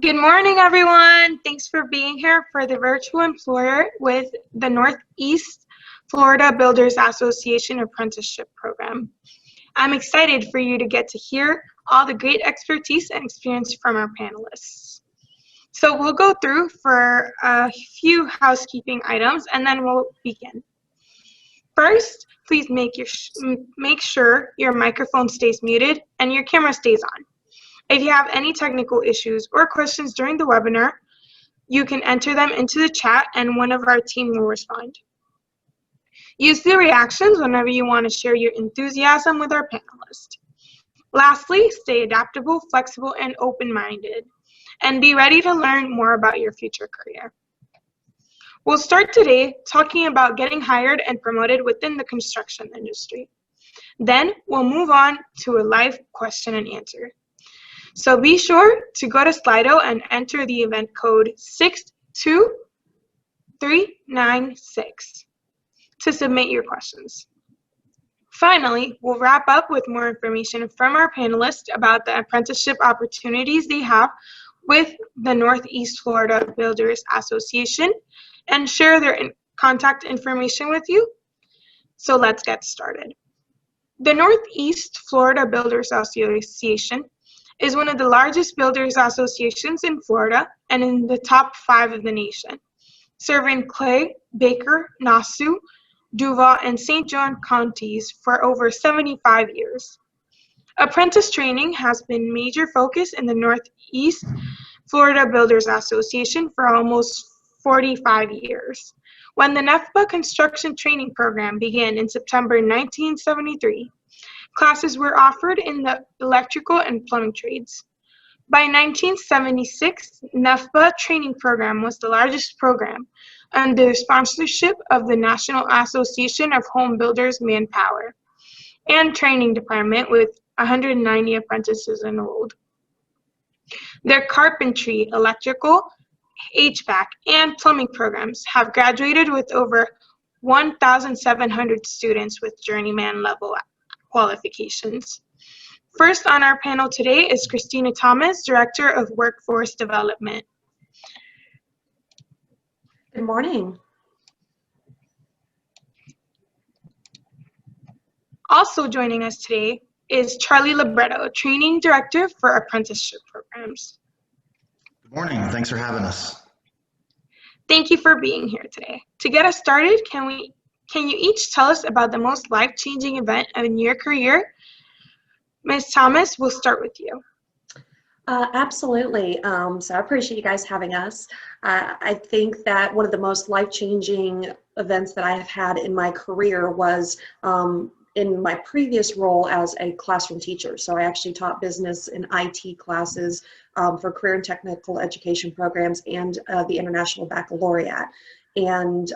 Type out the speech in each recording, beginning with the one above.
Good morning, everyone. Thanks for being here for the virtual employer with the Northeast Florida Builders Association Apprenticeship Program. I'm excited for you to get to hear all the great expertise and experience from our panelists. So we'll go through for a few housekeeping items and then we'll begin. First, please make sure your microphone stays muted and your camera stays on. If you have any technical issues or questions during the webinar, you can enter them into the chat and one of our team will respond. Use the reactions whenever you want to share your enthusiasm with our panelists. Lastly, stay adaptable, flexible, and open-minded, and be ready to learn more about your future career. We'll start today talking about getting hired and promoted within the construction industry. Then we'll move on to a live question and answer. So be sure to go to Slido and enter the event code 62396 to submit your questions. Finally, we'll wrap up with more information from our panelists about the apprenticeship opportunities they have with the Northeast Florida Builders Association and share their contact information with you. So let's get started. The Northeast Florida Builders Association is one of the largest builders associations in Florida and in the top 5 of the nation, serving Clay, Baker, Nassau, Duval, and St. John counties for over 75 years. Apprentice training has been a major focus in the Northeast Florida Builders Association for almost 45 years. When the NEFPA construction training program began in September 1973, classes were offered in the electrical and plumbing trades. By 1976, NEFPA training program was the largest program under the sponsorship of the National Association of Home Builders Manpower and Training Department with 190 apprentices enrolled. Their carpentry, electrical, HVAC, and plumbing programs have graduated with over 1,700 students with journeyman level qualifications. First on our panel today is Christina Thomas, Director of Workforce Development. Good morning. Also joining us today is Charlie Libretto, Training Director for Apprenticeship Programs. Good morning. Thanks for having us. Thank you for being here today. To get us started, can you each tell us about the most life-changing event in your career? Ms. Thomas, we'll start with you. Absolutely. So I appreciate you guys having us. I think that one of the most life-changing events that I have had in my career was in my previous role as a classroom teacher. So I actually taught business and IT classes for career and technical education programs and the International Baccalaureate. And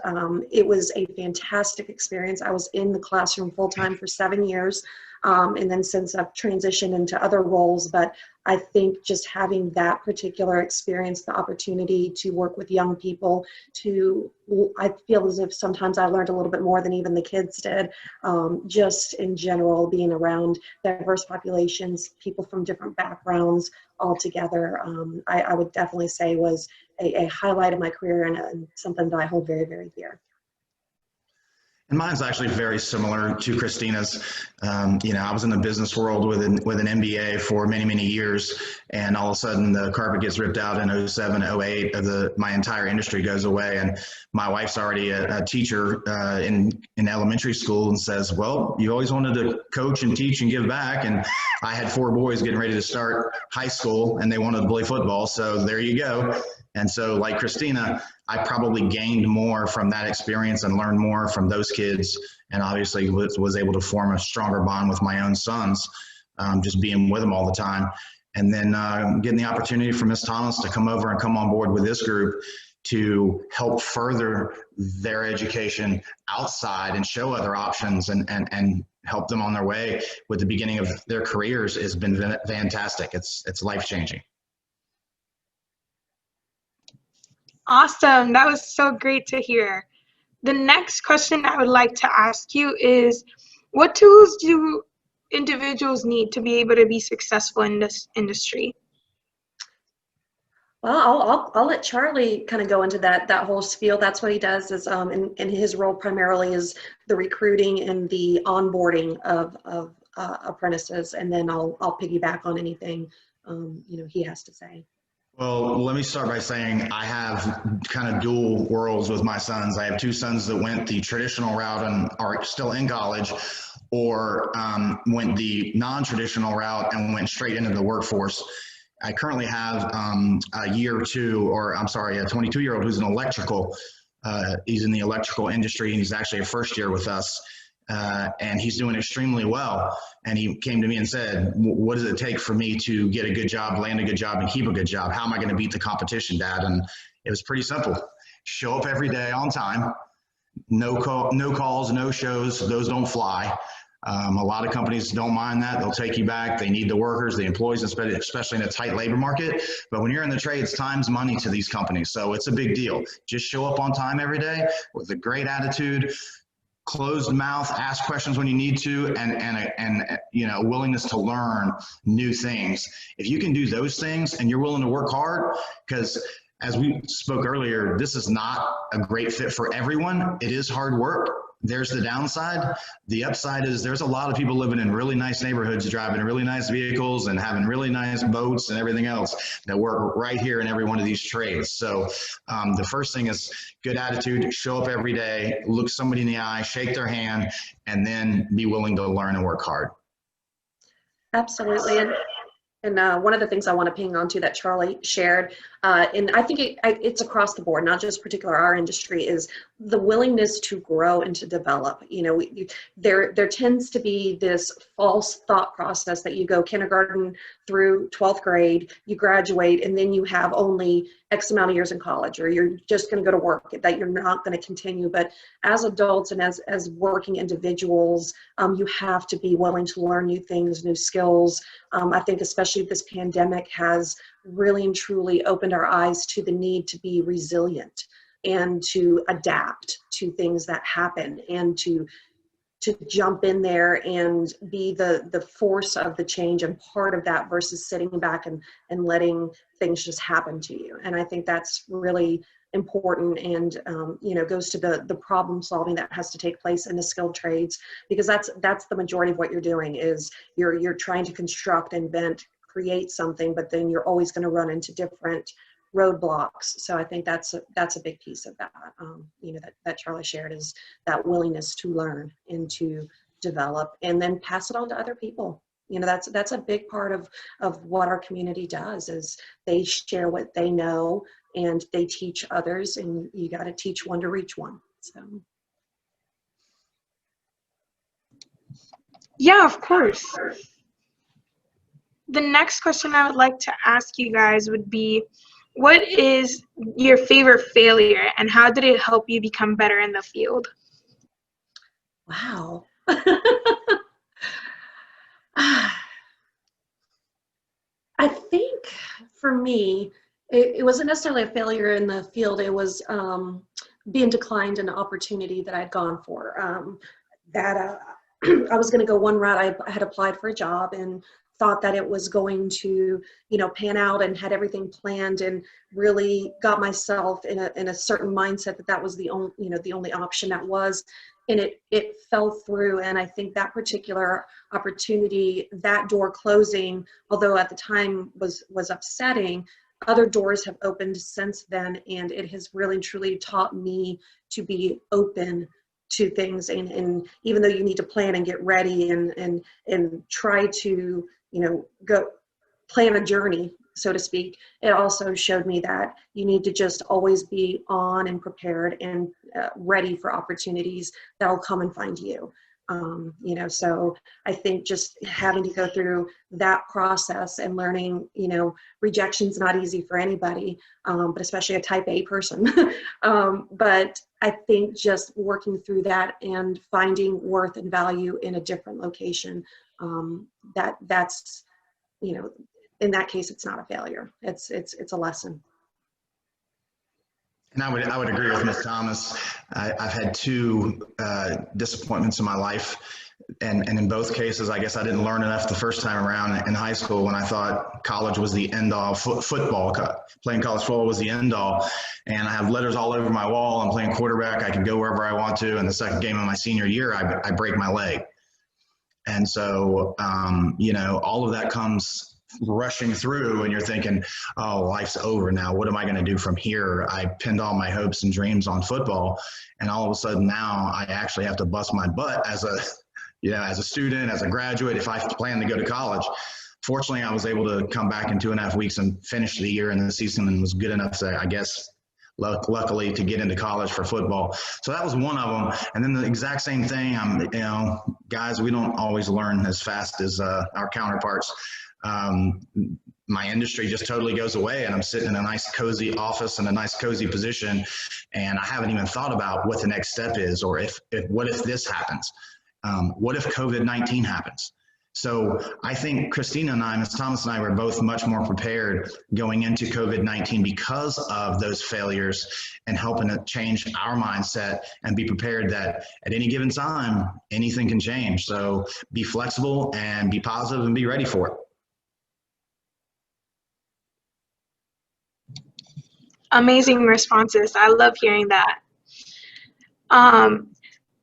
it was a fantastic experience. I was in the classroom full-time for 7 years. And then since I've transitioned into other roles, but I think just having that particular experience, the opportunity to work with young people, I feel as if sometimes I learned a little bit more than even the kids did. Just in general, being around diverse populations, people from different backgrounds all together, I would definitely say was a highlight of my career and something that I hold very, very dear. And mine's actually very similar to Christina's. I was in the business world with an MBA for many, many years, and all of a sudden the carpet gets ripped out in 07, 08, my entire industry goes away. And my wife's already a teacher in elementary school and says, well, you always wanted to coach and teach and give back. And I had 4 boys getting ready to start high school and they wanted to play football. So there you go. And so like Christina, I probably gained more from that experience and learned more from those kids, and obviously was able to form a stronger bond with my own sons, just being with them all the time. And then getting the opportunity for Ms. Thomas to come over and come on board with this group to help further their education outside and show other options and help them on their way with the beginning of their careers has been fantastic. It's life-changing. Awesome. That was so great to hear. The next question I would like to ask you is, what tools do individuals need to be able to be successful in this industry? Well, I'll let Charlie kind of go into that whole spiel. That's what he does is and his role primarily is the recruiting and the onboarding of apprentices, and then I'll piggyback on anything he has to say. Well, let me start by saying I have kind of dual worlds with my sons. I have two sons that went the traditional route and are still in college, or went the non-traditional route and went straight into the workforce. I currently have a year or two, or I'm sorry, a 22-year-old who's an electrical. He's in the electrical industry, and he's actually a first year with us. And he's doing extremely well. And he came to me and said, what does it take for me to get a good job, land a good job, and keep a good job? How am I going to beat the competition, Dad? And it was pretty simple. Show up every day on time. No calls, no shows. Those don't fly. A lot of companies don't mind that. They'll take you back. They need the workers, the employees, especially in a tight labor market. But when you're in the trades, time's money to these companies. So it's a big deal. Just show up on time every day with a great attitude, closed mouth, ask questions when you need to, and willingness to learn new things. If you can do those things and you're willing to work hard, because as we spoke earlier, this is not a great fit for everyone. It is hard work. There's the downside. The upside is there's a lot of people living in really nice neighborhoods, driving really nice vehicles and having really nice boats and everything else that work right here in every one of these trades. So the first thing is good attitude, show up every day, look somebody in the eye, shake their hand, and then be willing to learn and work hard. Absolutely. And one of the things I want to ping on to that Charlie shared, and I think it's across the board, not just particular our industry, is the willingness to grow and to develop. There tends to be this false thought process that you go kindergarten through 12th grade, you graduate, and then you have only X amount of years in college, or you're just going to go to work, that you're not going to continue. But as adults and as working individuals, you have to be willing to learn new things, new skills. I think especially this pandemic has really and truly opened our eyes to the need to be resilient and to adapt to things that happen, and to jump in there and be the force of the change and part of that, versus sitting back and letting things just happen to you. And I think that's really important, and goes to the problem solving that has to take place in the skilled trades, because that's the majority of what you're doing is you're trying to construct, invent, create something, but then you're always going to run into different roadblocks. So I think that's a big piece of that, that Charlie shared, is that willingness to learn and to develop and then pass it on to other people. That's a big part of what our community does, is they share what they know and they teach others, and you got to teach one to reach one. So. Yeah, of course. The next question I would like to ask you guys would be, what is your favorite failure and how did it help you become better in the field? Wow. I think for me, it wasn't necessarily a failure in the field. It was being declined an opportunity that I'd gone for. I was going to go one route. I had applied for a job and thought that it was going to, pan out, and had everything planned and really got myself in a certain mindset that was the only option that was, and it fell through. And I think that particular opportunity, that door closing, although at the time was upsetting, other doors have opened since then, and it has really truly taught me to be open to things, and even though you need to plan and get ready and try to go plan a journey, so to speak, it also showed me that you need to just always be on and prepared and ready for opportunities that will come and find you. So I think just having to go through that process and learning, rejection's not easy for anybody, but especially a type A person. But I think just working through that and finding worth and value in a different location, that's, in that case, it's not a failure. It's a lesson. And I would agree with Ms. Thomas. I've had two disappointments in my life. and in both cases, I guess I didn't learn enough the first time around in high school when I thought college was the end all. Football, playing college football was the end all. And I have letters all over my wall. I'm playing quarterback. I can go wherever I want to. And the second game of my senior year, I break my leg. And so, all of that comes rushing through and you're thinking, oh, life's over now. What am I going to do from here? I pinned all my hopes and dreams on football. And all of a sudden now I actually have to bust my butt as a student, as a graduate, if I plan to go to college. Fortunately, I was able to come back in 2.5 weeks and finish the year and the season and was good enough to, I guess, luckily to get into college for football. So that was one of them. And then the exact same thing, guys, we don't always learn as fast as our counterparts. My industry just totally goes away and I'm sitting in a nice cozy office in a nice cozy position and I haven't even thought about what the next step is, or what if this happens? What if COVID-19 happens? So I think Christina and I, Ms. Thomas and I were both much more prepared going into COVID-19 because of those failures and helping to change our mindset and be prepared that at any given time, anything can change. So be flexible and be positive and be ready for it. Amazing responses. I love hearing that.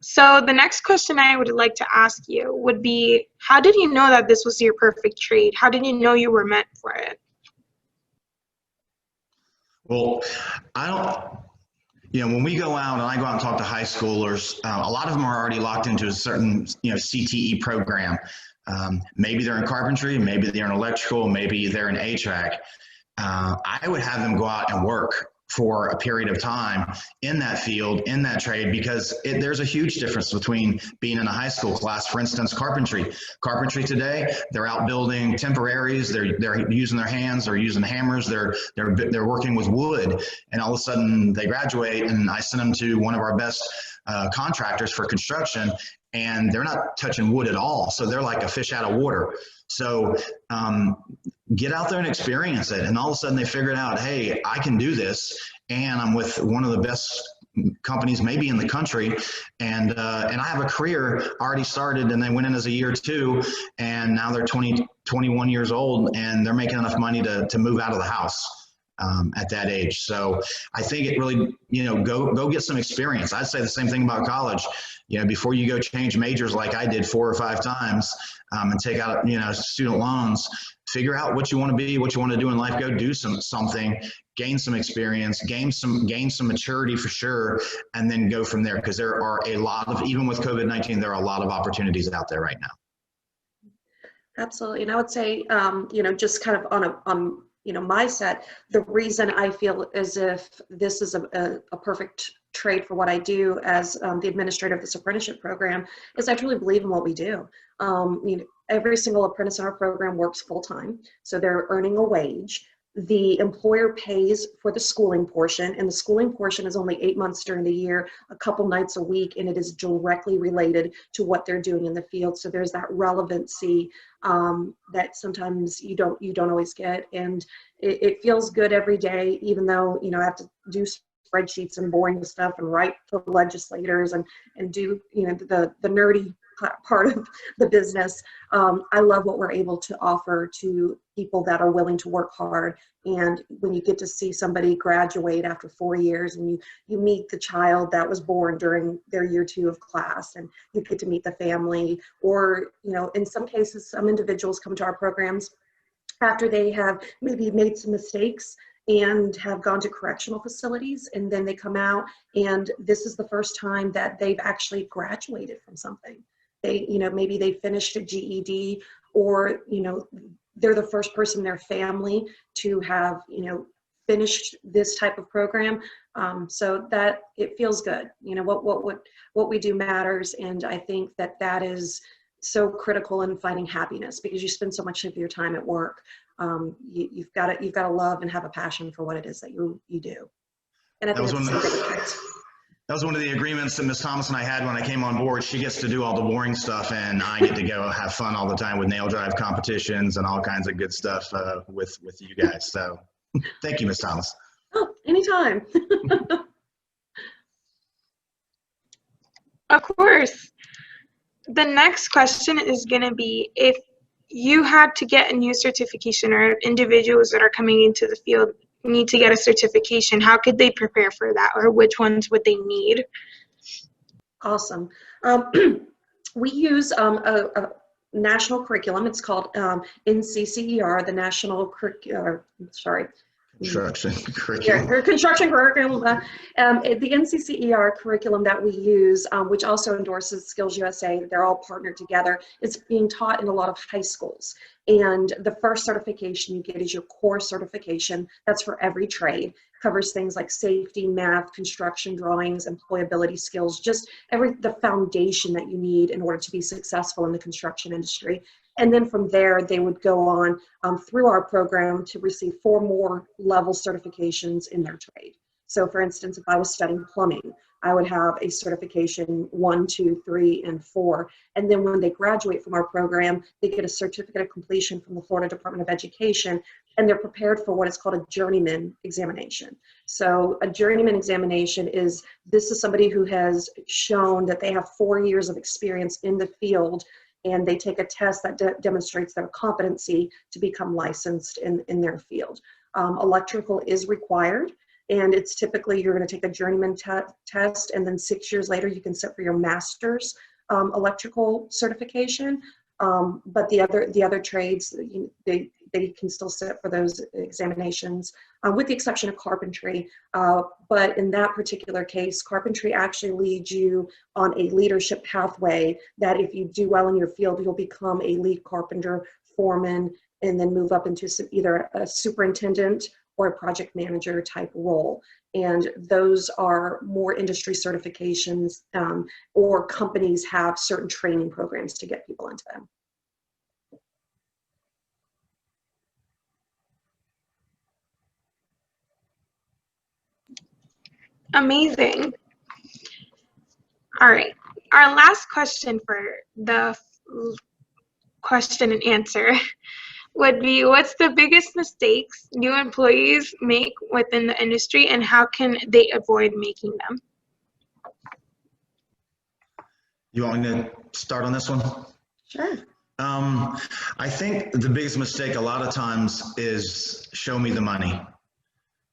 So the next question I would like to ask you would be, how did you know that this was your perfect trade? How did you know you were meant for it? Well, when we go out and I go out and talk to high schoolers, a lot of them are already locked into a certain, CTE program. Maybe they're in carpentry, maybe they're in electrical, maybe they're in HVAC. I would have them go out and work for a period of time in that field, in that trade, because there's a huge difference between being in a high school class. For instance, carpentry today, they're out building temporaries, they're using their hands, they're using hammers, they're working with wood, and all of a sudden they graduate and I send them to one of our best contractors for construction, and they're not touching wood at all. So they're like a fish out of water. So get out there and experience it. And all of a sudden they figured out, hey, I can do this. And I'm with one of the best companies maybe in the country. And I have a career already started, and they went in as a year 2, and now they're 20, 21 years old, and they're making enough money to move out of the house at that age. So I think it really, go get some experience. I'd say the same thing about college. Before you go change majors like I did 4 or 5 times and take out, student loans, figure out what you want to be, what you want to do in life. Go do something, gain some experience, gain some maturity for sure, and then go from there. Because there are a lot of, even with COVID-19, there are a lot of opportunities out there right now. Absolutely. And I would say, just kind of on my set, the reason I feel as if this is a perfect trade for what I do as the administrator of this apprenticeship program is I truly believe in what we do. Every single apprentice in our program works full-time, so they're earning a wage. The employer pays for the schooling portion, and the schooling portion is only 8 months during the year, a couple nights a week, and it is directly related to what they're doing in the field. So there's that relevancy that sometimes you don't always get, and it feels good every day, even though I have to do spreadsheets and boring stuff and write to legislators and do the nerdy part of the business. I love what we're able to offer to people that are willing to work hard. And when you get to see somebody graduate after 4 years, and you meet the child that was born during their year 2 of class, and you get to meet the family, or in some cases, some individuals come to our programs after they have maybe made some mistakes and have gone to correctional facilities, and then they come out and this is the first time that they've actually graduated from something. They, maybe they finished a GED, or, they're the first person in their family to have, finished this type of program. So that it feels good. What we do matters. And I think that is so critical in finding happiness, because you spend so much of your time at work. You've got to love and have a passion for what it is that you do. And I think that was one of the agreements that Ms. Thomas and I had when I came on board. She gets to do all the boring stuff, and I get to go have fun all the time with nail drive competitions and all kinds of good stuff with you guys. So thank you, Ms. Thomas. Oh, anytime. Of course. The next question is going to be, if you had to get a new certification, or individuals that are coming into the field need to get a certification, how could they prepare for that, or which ones would they need? Awesome. We use a national curriculum. It's called NCCER, the National Construction curriculum. Construction curriculum. The NCCER curriculum that we use, which also endorses Skills USA, they're all partnered together. It's being taught in a lot of high schools. And the first certification you get is your core certification. That's for every trade. Covers things like safety, math, construction drawings, employability skills, just the foundation that you need in order to be successful in the construction industry. And then from there, they would go on through our program to receive 4 more level certifications in their trade. So for instance, if I was studying plumbing, I would have a certification 1, 2, 3, and 4. And then when they graduate from our program, they get a certificate of completion from the Florida Department of Education, and they're prepared for what is called a journeyman examination. So a journeyman examination is somebody who has shown that they have 4 years of experience in the field, and they take a test that demonstrates their competency to become licensed in their field. Electrical is required, and it's typically you're going to take a journeyman test, and then 6 years later you can sit for your master's electrical certification. But the other trades, they can still sit for those examinations, with the exception of carpentry. But in that particular case, carpentry actually leads you on a leadership pathway that if you do well in your field, you'll become a lead carpenter, foreman, and then move up into either a superintendent or a project manager type role. And those are more industry certifications, or companies have certain training programs to get people into them. Amazing. All right. Our last question for the question and answer would be, what's the biggest mistakes new employees make within the industry, and how can they avoid making them? You want me to start on this one? Sure. I think the biggest mistake a lot of times is show me the money.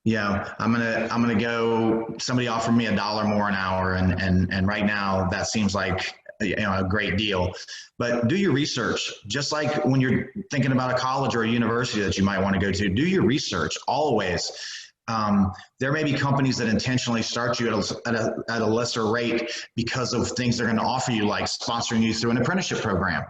Yeah, I'm gonna go. Somebody offered me $1 more an hour, and right now that seems like a great deal. But do your research. Just like when you're thinking about a college or a university that you might want to go to, do your research always. There may be companies that intentionally start you at a lesser rate because of things they're going to offer you, like sponsoring you through an apprenticeship program.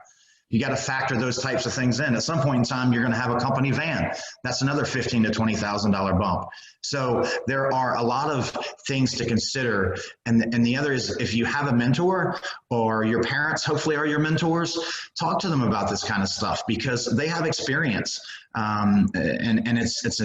You got to factor those types of things in. At some point in time, you're going to have a company van. That's another $15,000 to $20,000 bump. So there are a lot of things to consider. And the other is, if you have a mentor, or your parents hopefully are your mentors, talk to them about this kind of stuff, because they have experience. And it's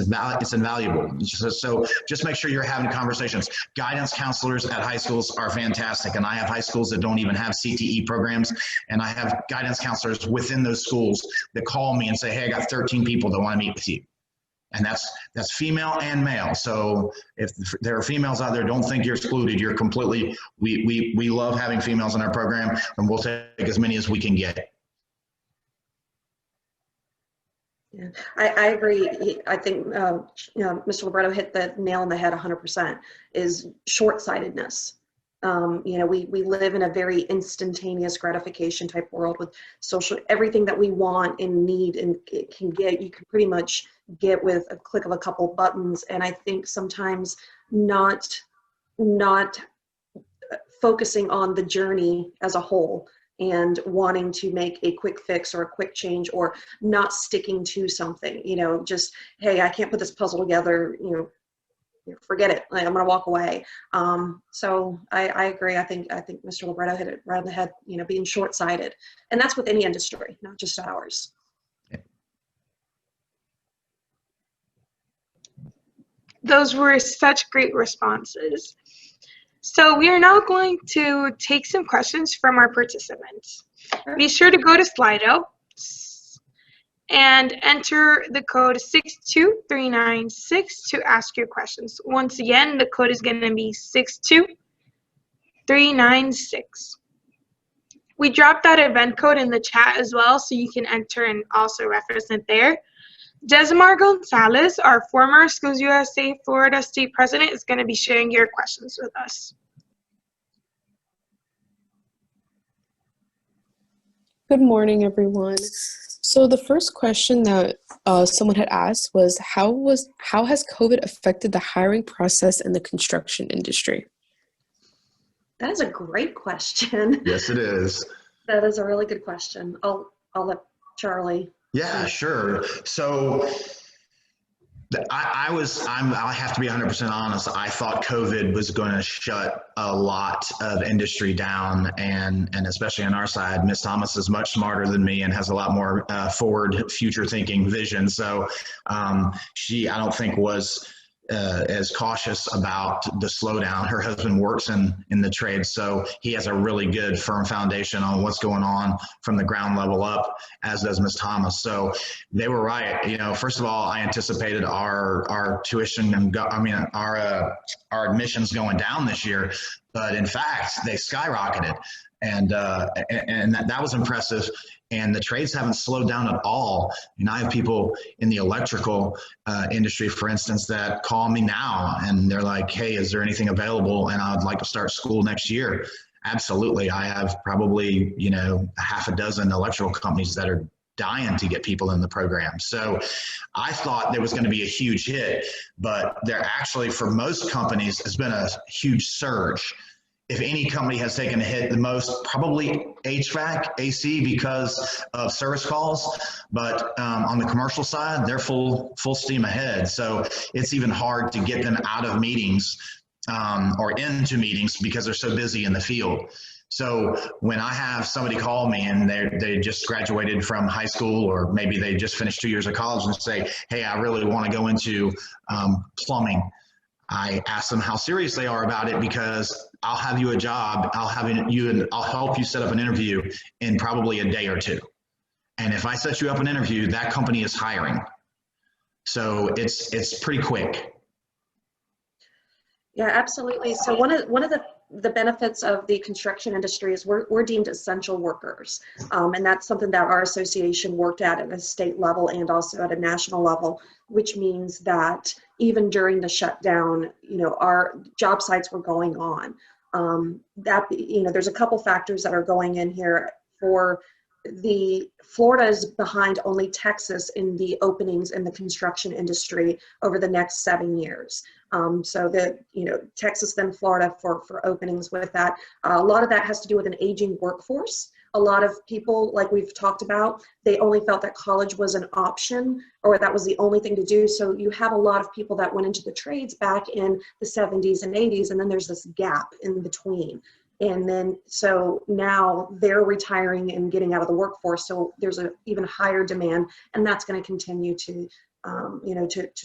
invaluable. So just make sure you're having conversations. Guidance counselors at high schools are fantastic, and I have high schools that don't even have CTE programs, and I have guidance counselors within those schools that call me and say, hey, I got 13 people that want to meet with you. And that's female and male. So if there are females out there, don't think you're excluded. You're completely, we love having females in our program, and we'll take as many as we can get. Yeah, I agree. I think Mr. Libretto hit the nail on the head 100%, is short-sightedness. We live in a very instantaneous gratification type world with everything that we want and need and you can pretty much get with a click of a couple buttons. And I think sometimes not focusing on the journey as a whole, and wanting to make a quick fix or a quick change, or not sticking to something, just, hey, I can't put this puzzle together, forget it. I'm going to walk away. So I agree. I think Mr. Libretto hit it right on the head, being short-sighted. And that's with any industry, not just ours. Those were such great responses. So we are now going to take some questions from our participants. Sure. Be sure to go to Slido and enter the code 62396 to ask your questions. Once again, the code is going to be 62396. We dropped that event code in the chat as well, so you can enter and also reference it there. Desmar Gonzalez, our former Schools USA Florida State President, is going to be sharing your questions with us. Good morning, everyone. So the first question that someone had asked was how has COVID affected the hiring process in the construction industry? That is a great question. Yes, it is. That is a really good question. I'll let Charlie. Yeah, sure. So I have to be 100% honest. I thought COVID was going to shut a lot of industry down, and especially on our side, Ms. Thomas is much smarter than me and has a lot more forward, future-thinking vision. So she, I don't think, was as cautious about the slowdown. Her husband works in the trade, so he has a really good firm foundation on what's going on from the ground level up, as does Ms. Thomas. So they were right. You know, first of all, I anticipated our tuition and our admissions going down this year, but in fact they skyrocketed, and that was impressive. And the trades haven't slowed down at all. And I have people in the electrical industry, for instance, that call me now and they're like, hey, is there anything available? And I'd like to start school next year. Absolutely. I have probably, half a dozen electrical companies that are dying to get people in the program. So I thought there was going to be a huge hit, but there actually, for most companies, has been a huge surge. If any company has taken a hit the most, probably HVAC, AC, because of service calls. But on the commercial side, they're full steam ahead. So it's even hard to get them out of meetings or into meetings because they're so busy in the field. So when I have somebody call me and they just graduated from high school, or maybe they just finished 2 years of college, and say, hey, I really want to go into plumbing. I ask them how serious they are about it, because I'll have you a job, I'll help you set up an interview in probably a day or two. And if I set you up an interview, that company is hiring. So it's pretty quick. Yeah, absolutely. So one of the benefits of the construction industry is we're deemed essential workers. And that's something that our association worked at a state level and also at a national level, which means that even during the shutdown, our job sites were going on. There's a couple factors that are going in here. Florida is behind only Texas in the openings in the construction industry over the next 7 years. So Texas, then Florida for openings with that. A lot of that has to do with an aging workforce. A lot of people, like we've talked about, they only felt that college was an option, or that was the only thing to do. So you have a lot of people that went into the trades back in the 70s and 80s, and then there's this gap in between. And then, so now they're retiring and getting out of the workforce. So there's an even higher demand, and that's going to continue to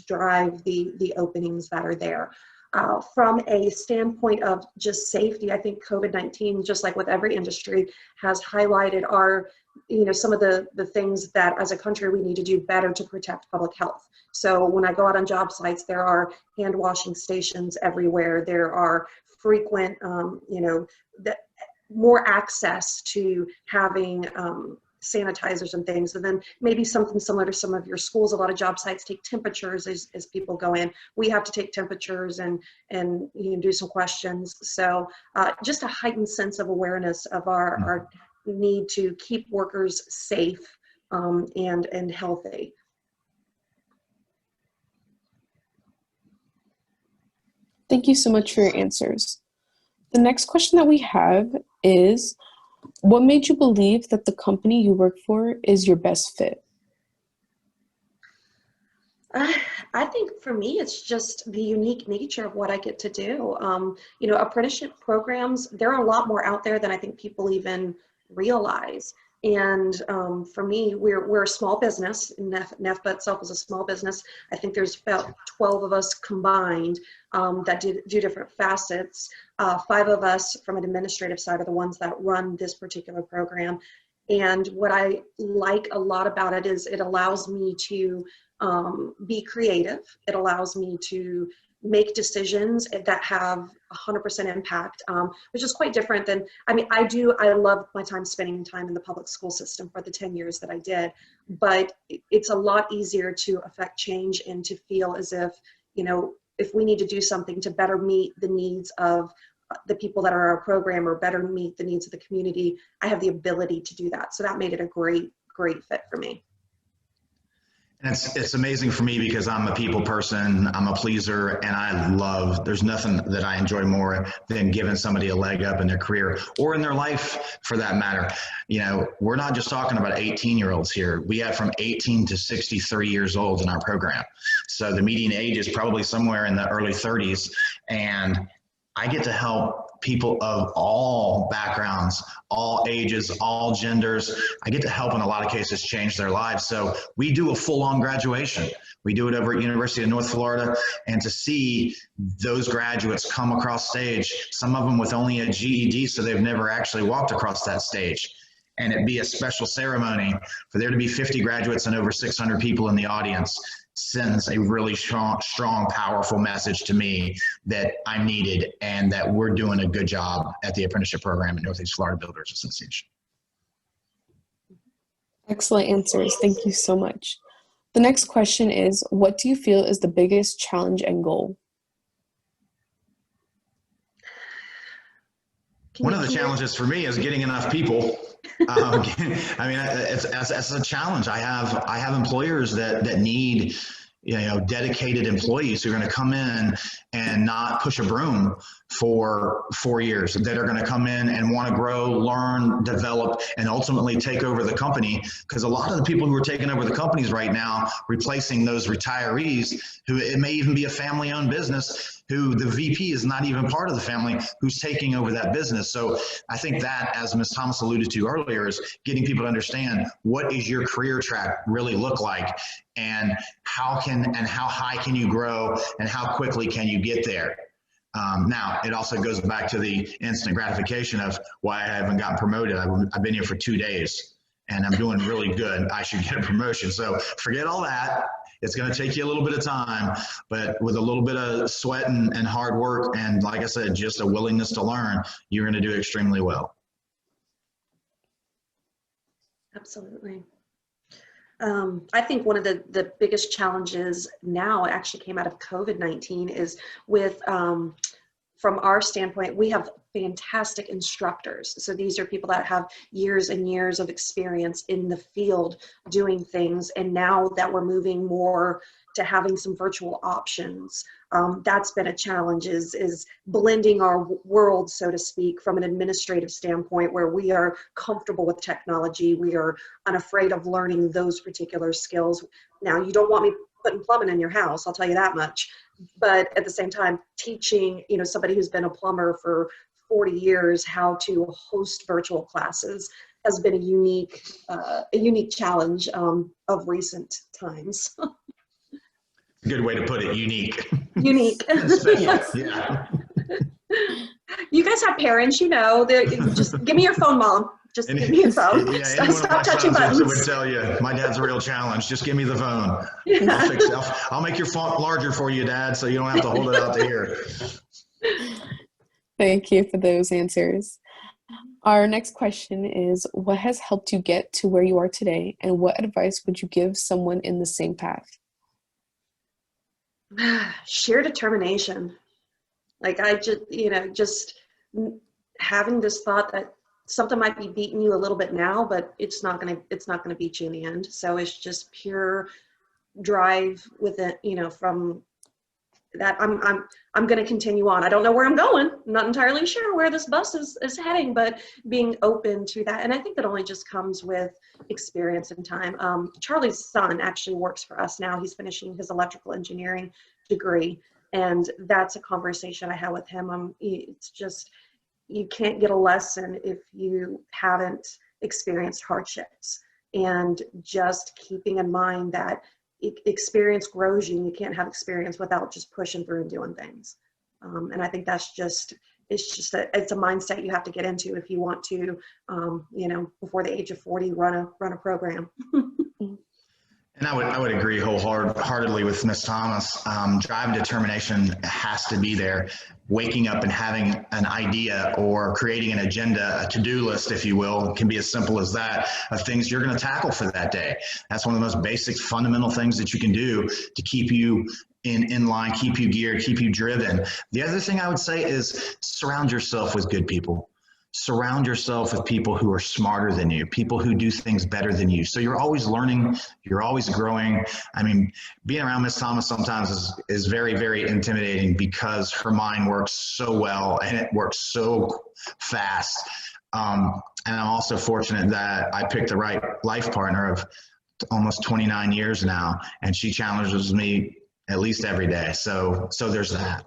drive the openings that are there. From a standpoint of just safety, I think COVID-19, just like with every industry, has highlighted some of the things that as a country we need to do better to protect public health. So when I go out on job sites, there are hand washing stations everywhere. There are frequent, more access to having sanitizers and things. And then maybe something similar to some of your schools. A lot of job sites take temperatures as people go in. We have to take temperatures and do some questions. So just a heightened sense of awareness of our need to keep workers safe and healthy. Thank you so much for your answers. The next question that we have is, what made you believe that the company you work for is your best fit? I think for me, it's just the unique nature of what I get to do. Apprenticeship programs, there are a lot more out there than I think people even realize. And for me, we're a small business. NEFBA itself is a small business. I think there's about 12 of us combined that do different facets. 5 of us from an administrative side are the ones that run this particular program. And what I like a lot about it is it allows me to be creative. It allows me to make decisions that have 100% impact, which is quite different than, I mean, I love my time spending time in the public school system for the 10 years that I did, but it's a lot easier to affect change and to feel as if, you know, if we need to do something to better meet the needs of the people that are our program or better meet the needs of the community, I have the ability to do that. So that made it a great fit for me. And it's amazing for me because I'm a people person, I'm a pleaser, and there's nothing that I enjoy more than giving somebody a leg up in their career or in their life for that matter. You know, we're not just talking about 18-year-olds here. We have from 18 to 63 years old in our program. So the median age is probably somewhere in the early 30s. And I get to help people of all backgrounds, all ages, all genders. I get to help in a lot of cases change their lives. So we do a full-on graduation. We do it over at University of North Florida, and to see those graduates come across stage, some of them with only a GED, so they've never actually walked across that stage. And it be a special ceremony for there to be 50 graduates and over 600 people in the audience sends a really strong, powerful message to me that I needed and that we're doing a good job at the apprenticeship program at Northeast Florida Builders Association. Excellent answers. Thank you so much. The next question is, what do you feel is the biggest challenge and goal? One of the challenges for me is getting enough people. I mean, it's a challenge. I have employers that need, you know, dedicated employees who are going to come in and not push a broom for 4 years, that are going to come in and want to grow, learn, develop, and ultimately take over the company. Because a lot of the people who are taking over the companies right now, replacing those retirees, who it may even be a family-owned business, who the VP is not even part of the family, who's taking over that business. So I think that, as Ms. Thomas alluded to earlier, is getting people to understand what is your career track really look like, and how high can you grow, and how quickly can you get there. Now, it also goes back to the instant gratification of why I haven't gotten promoted. I've been here for 2 days and I'm doing really good. I should get a promotion. So forget all that. It's going to take you a little bit of time, but with a little bit of sweat and hard work, and like I said, just a willingness to learn, you're going to do extremely well. Absolutely. I think one of the biggest challenges now actually came out of COVID-19 is with, from our standpoint, we have fantastic instructors. So these are people that have years and years of experience in the field doing things. And now that we're moving more to having some virtual options, that's been a challenge, is blending our world, so to speak, from an administrative standpoint, where we are comfortable with technology. We are unafraid of learning those particular skills. Now, you don't want me putting plumbing in your house, I'll tell you that much. But at the same time, teaching, you know, somebody who's been a plumber for 40 years how to host virtual classes has been a unique challenge of recent times. Good way to put it, unique. Unique. Yes. Yeah. You guys have parents, you know, just give me your phone, Mom. Just give me your phone. Yeah, Stop touching buttons. Would tell you, my dad's a real challenge. Just give me the phone. I'll make your font larger for you, Dad, so you don't have to hold it out to here. Thank you for those answers. Our next question is, what has helped you get to where you are today, and what advice would you give someone in the same path? Sheer determination. Like, I just, you know, just having this thought that something might be beating you a little bit now, but it's not gonna beat you in the end. So it's just pure drive with it, you know, from that I'm going to continue on. I don't know where I'm going. I'm not entirely sure where this bus is heading, but being open to that. And I think that only just comes with experience and time. Charlie's son actually works for us now. He's finishing his electrical engineering degree. And that's a conversation I had with him. It's just, you can't get a lesson if you haven't experienced hardships. And just keeping in mind that experience grows you, and you can't have experience without just pushing through and doing things. And I think that's just, it's a mindset you have to get into if you want to, you know, before the age of 40, run a program. And I would agree wholeheartedly with Ms. Thomas. Drive and determination has to be there. Waking up and having an idea or creating an agenda, a to-do list, if you will, can be as simple as that, of things you're going to tackle for that day. That's one of the most basic, fundamental things that you can do to keep you in line, keep you geared, keep you driven. The other thing I would say is surround yourself with good people. Surround yourself with people who are smarter than you, people who do things better than you. So you're always learning, you're always growing. I mean, being around Miss Thomas sometimes is very, very intimidating because her mind works so well and it works so fast. And I'm also fortunate that I picked the right life partner of almost 29 years now, and she challenges me at least every day. So there's that.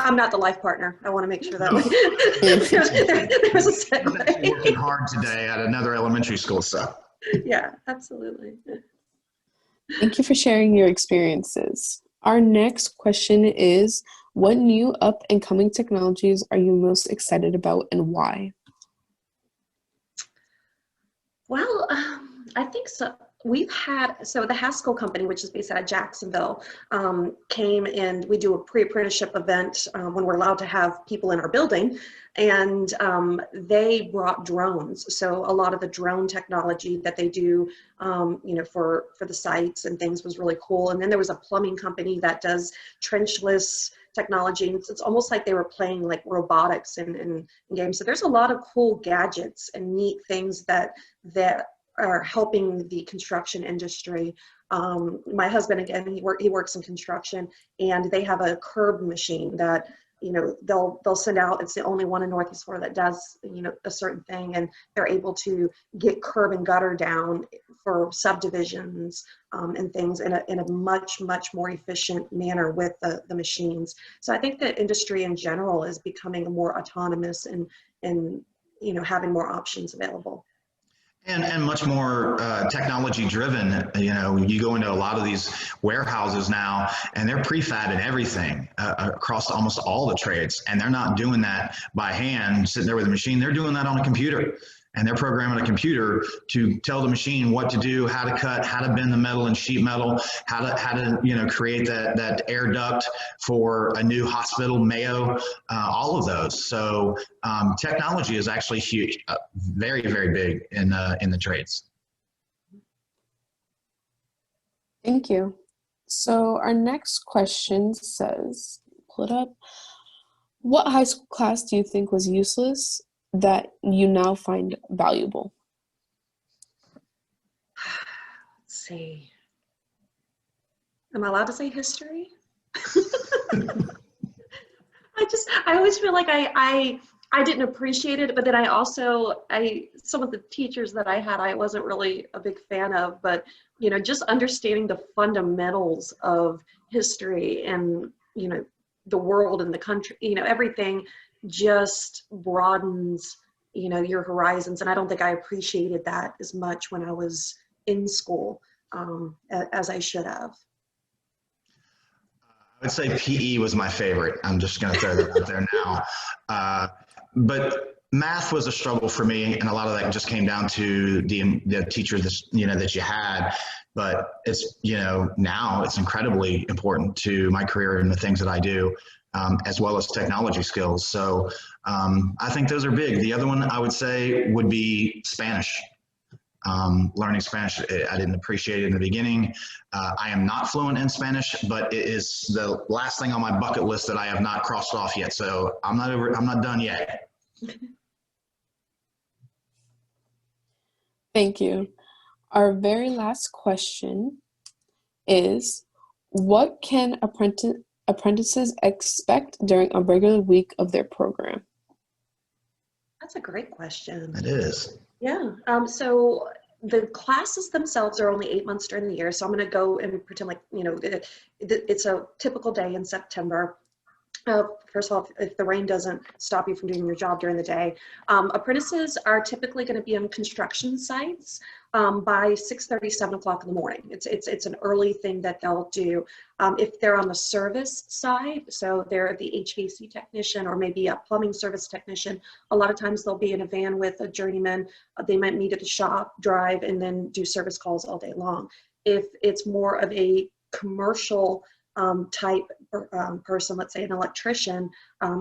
I'm not the life partner. I want to make sure that there was a segue. Working hard today at another elementary school, so. Yeah, absolutely. Thank you for sharing your experiences. Our next question is, what new up and coming technologies are you most excited about and why? Well, I think so. So the Haskell company, which is based out of Jacksonville, came and we do a pre-apprenticeship event when we're allowed to have people in our building, and they brought drones. So a lot of the drone technology that they do, for the sites and things was really cool. And then there was a plumbing company that does trenchless technology. And it's almost like they were playing like robotics in games. So there's a lot of cool gadgets and neat things that are helping the construction industry. My husband, again, he works in construction, and they have a curb machine that, they'll send out. It's the only one in Northeast Florida that does, a certain thing, and they're able to get curb and gutter down for subdivisions and things in a much, much more efficient manner with the machines. So I think the industry in general is becoming more autonomous and having more options available. And much more technology driven. You go into a lot of these warehouses now and they're prefabbing everything across almost all the trades. And they're not doing that by hand, sitting there with a machine. They're doing that on a computer. And they're programming a computer to tell the machine what to do, how to cut, how to bend the metal and sheet metal, how to create that air duct for a new hospital, Mayo, all of those. So technology is actually huge, very, very big in the trades. Thank you. So our next question says, pull it up. What high school class do you think was useless that you now find valuable? Let's see. Am I allowed to say history? I always feel like I didn't appreciate it, but then some of the teachers that I had, I wasn't really a big fan of, but just understanding the fundamentals of history and the world and the country, everything just broadens your horizons. And I don't think I appreciated that as much when I was in school as I should have. I would say PE was my favorite. I'm just going to throw that out there now. But math was a struggle for me, and a lot of that just came down to the teacher that you had. But it's now it's incredibly important to my career and the things that I do, as well as technology skills. So I think those are big. The other one I would say would be Spanish. Learning Spanish, I didn't appreciate it in the beginning. I am not fluent in Spanish, but it is the last thing on my bucket list that I have not crossed off yet. So I'm not done yet. Thank you. Our very last question is, what can apprentices expect during a regular week of their program? That's a great question. It is. Yeah. So the classes themselves are only 8 months during the year. So I'm going to go and pretend like, it's a typical day in September. First of all, if the rain doesn't stop you from doing your job during the day, apprentices are typically going to be on construction sites. by 6:30, 7 o'clock in the morning. It's an early thing that they'll do. If they're on the service side, so they're the HVAC technician or maybe a plumbing service technician, a lot of times they'll be in a van with a journeyman. They might meet at the shop, drive, and then do service calls all day long. If it's more of a commercial type person, let's say an electrician,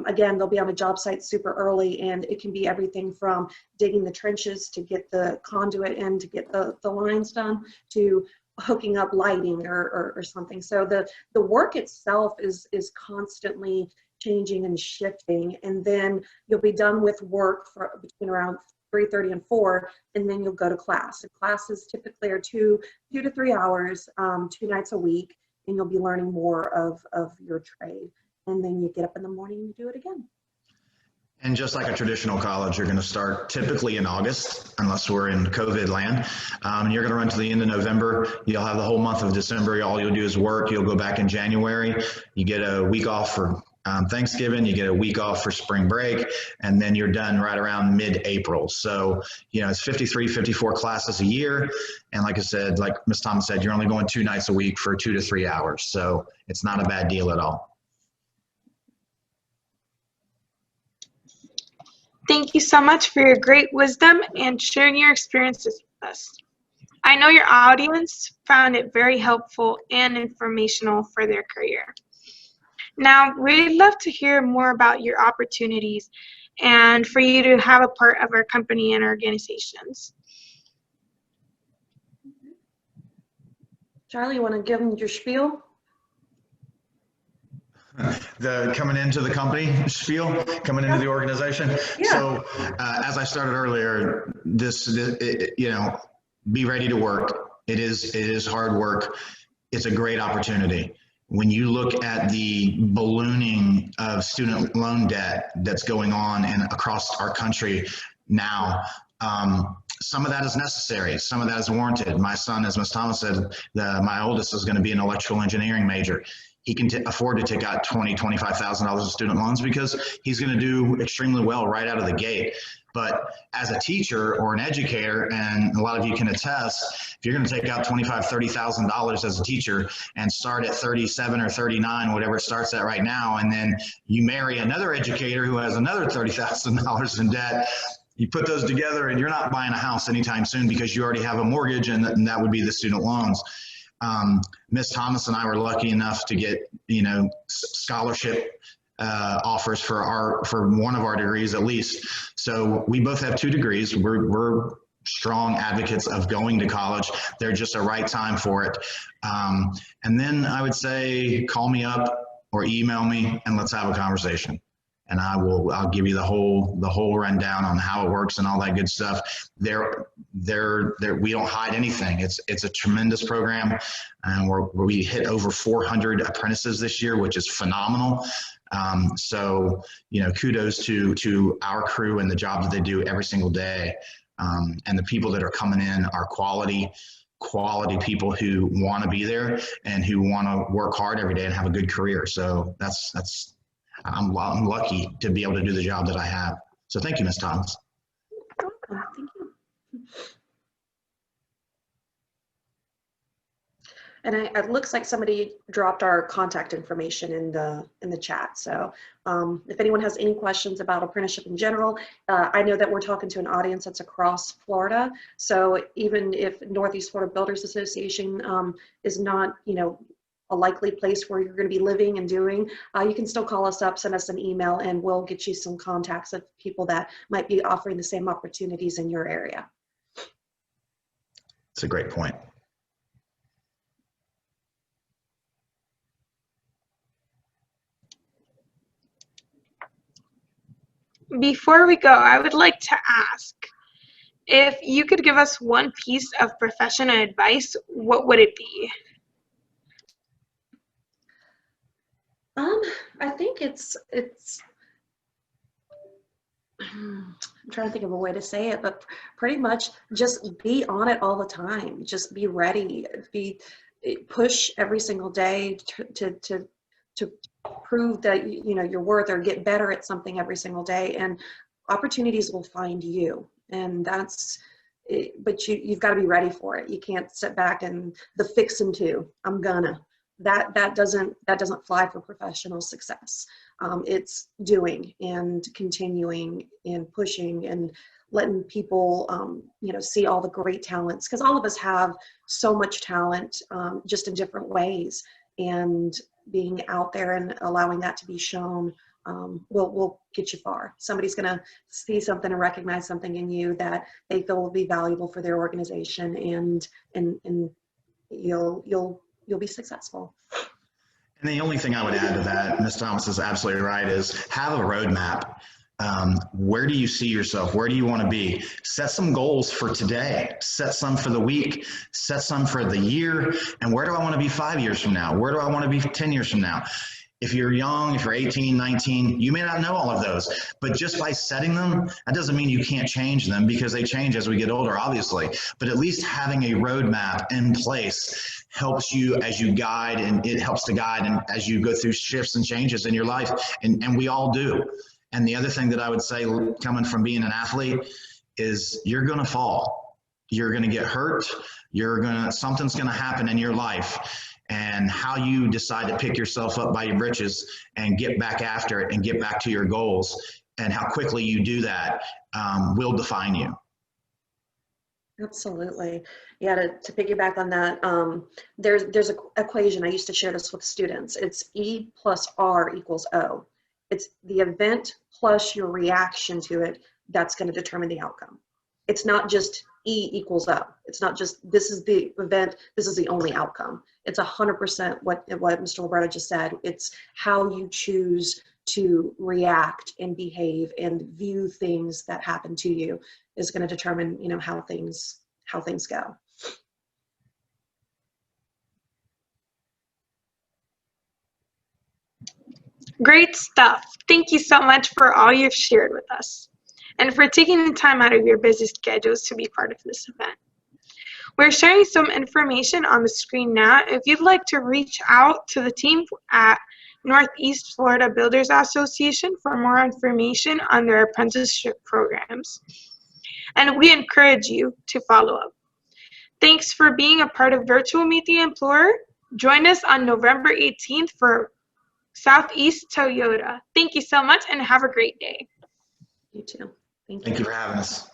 again, they'll be on a job site super early, and it can be everything from digging the trenches to get the conduit in to get the lines done, to hooking up lighting or something. So the work itself is constantly changing and shifting, and then you'll be done with work for between around 3:30 and 4, and then you'll go to class. And classes typically are 2 to 3 hours, 2 nights a week, and you'll be learning more of your trade. And then you get up in the morning and you do it again. And just like a traditional college, you're going to start typically in August, unless we're in COVID land. You're going to run to the end of November. You'll have the whole month of December. All you'll do is work. You'll go back in January. You get a week off for Thanksgiving, you get a week off for spring break, and then you're done right around mid-April. So, it's 53, 54 classes a year. And like I said, like Ms. Thomas said, you're only going 2 nights a week for 2 to 3 hours. So it's not a bad deal at all. Thank you so much for your great wisdom and sharing your experiences with us. I know your audience found it very helpful and informational for their career. Now, we'd love to hear more about your opportunities and for you to have a part of our company and organizations. Charlie, you want to give them your spiel? The coming into the company spiel, coming into the organization. Yeah. So as I started earlier, be ready to work. It is hard work. It's a great opportunity. When you look at the ballooning of student loan debt that's going on and across our country now, some of that is necessary. Some of that is warranted. My son, as Ms. Thomas said, my oldest is going to be an electrical engineering major. He can afford to take out $20,000, $25,000 of student loans because he's going to do extremely well right out of the gate. But as a teacher or an educator, and a lot of you can attest, if you're going to take out $25,000, $30,000 as a teacher and start at 37 or 39, whatever it starts at right now, and then you marry another educator who has another $30,000 in debt, you put those together and you're not buying a house anytime soon because you already have a mortgage, and that would be the student loans. Ms. Thomas and I were lucky enough to get, scholarship offers for one of our degrees at least. So we both have 2 degrees. We're strong advocates of going to college. There's just a right time for it. And then I would say call me up or email me and let's have a conversation. And I'll give you the whole rundown on how it works and all that good stuff. We don't hide anything. It's a tremendous program, and we hit over 400 apprentices this year, which is phenomenal. So kudos to our crew and the job that they do every single day. And the people that are coming in are quality people who want to be there and who want to work hard every day and have a good career. So I'm lucky to be able to do the job that I have. So thank you, Ms. Thomas. You're welcome. Thank you. And it looks like somebody dropped our contact information in the chat. So if anyone has any questions about apprenticeship in general, I know that we're talking to an audience that's across Florida. So even if Northeast Florida Builders Association is not, a likely place where you're going to be living and doing, you can still call us up, send us an email, and we'll get you some contacts of people that might be offering the same opportunities in your area. It's a great point. Before we go, I would like to ask, if you could give us one piece of professional advice, what would it be? I think it's I'm trying to think of a way to say it, but pretty much just be on it all the time. Just be ready. Push every single day to prove that you're worth, or get better at something every single day, and opportunities will find you. And but you've got to be ready for it. You can't sit back and the fixin' to, I'm gonna. That doesn't fly for professional success. It's doing and continuing and pushing and letting people see all the great talents, because all of us have so much talent, just in different ways, and being out there and allowing that to be shown will get you far. Somebody's going to see something and recognize something in you that they feel will be valuable for their organization, and you'll be successful. And the only thing I would add to that, Ms. Thomas is absolutely right, is have a roadmap. Where do you see yourself? Where do you want to be? Set some goals for today. Set some for the week. Set some for the year. And where do I want to be 5 years from now? Where do I want to be 10 years from now? If you're young, if you're 18, 19, you may not know all of those, but just by setting them, that doesn't mean you can't change them, because they change as we get older, obviously. But at least having a roadmap in place helps you as you guide, and it helps to guide and as you go through shifts and changes in your life, and we all do. And the other thing that I would say, coming from being an athlete, is you're going to fall. You're going to get hurt. Something's going to happen in your life. And how you decide to pick yourself up by your britches and get back after it and get back to your goals, and how quickly you do that will define you. Absolutely. Yeah, to piggyback on that, there's an equation. I used to share this with students. It's E plus R equals O. It's the event plus your reaction to it that's going to determine the outcome. It's not just E equals O. It's not just this is the event, this is the only outcome. It's 100% what Mr. Libretto just said. It's how you choose to react and behave and view things that happen to you is going to determine, how things go. Great stuff. Thank you so much for all you've shared with us, and for taking the time out of your busy schedules to be part of this event. We're sharing some information on the screen now. If you'd like to reach out to the team at Northeast Florida Builders Association for more information on their apprenticeship programs, and we encourage you to follow up. Thanks for being a part of Virtual Meet the Employer. Join us on November 18th for Southeast Toyota. Thank you so much, and have a great day. You too. Thank you for having us.